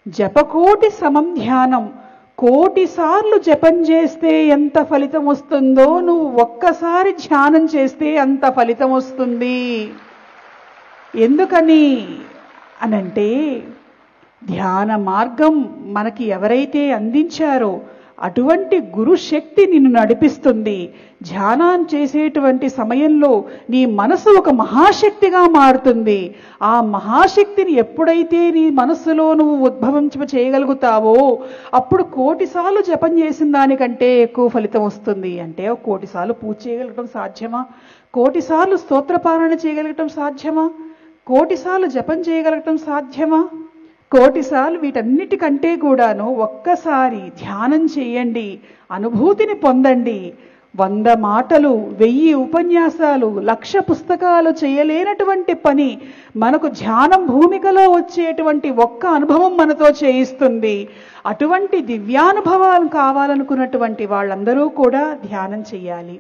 జపకోటి సమం ధ్యానం. కోటి సార్లు జపం చేస్తే ఎంత ఫలితం వస్తుందో నువ్వు ఒక్కసారి ధ్యానం చేస్తే అంత ఫలితం వస్తుంది. ఎందుకని అనంటే ధ్యాన మార్గం మనకి ఎవరైతే అందించారో అటువంటి గురుశక్తి నిన్ను నడిపిస్తుంది. ధ్యానం చేసేటువంటి సమయంలో నీ మనసు ఒక మహాశక్తిగా మారుతుంది. ఆ మహాశక్తిని ఎప్పుడైతే నీ మనస్సులో నువ్వు ఉద్భవించ చేయగలుగుతావో అప్పుడు కోటిసార్లు జపం చేసిన దానికంటే ఎక్కువ ఫలితం వస్తుంది. అంటే కోటిసార్లు పూజ చేయగలగటం సాధ్యమా? కోటిసార్లు స్తోత్రపారాయణ చేయగలగటం సాధ్యమా? కోటిసార్లు జపం చేయగలగటం సాధ్యమా? కోటిసార్లు వీటన్నిటికంటే కూడాను ఒక్కసారి ధ్యానం చేయండి, అనుభూతిని పొందండి. 100 మాటలు, 1000 ఉపన్యాసాలు, 1,00,000 పుస్తకాలు చేయలేనటువంటి పని మనకు ధ్యానం భూమికలో వచ్చేటువంటి ఒక్క అనుభవం మనతో చేయిస్తుంది. అటువంటి దివ్యానుభవాలు కావాలనుకున్నటువంటి వాళ్ళందరూ కూడా ధ్యానం చెయ్యాలి.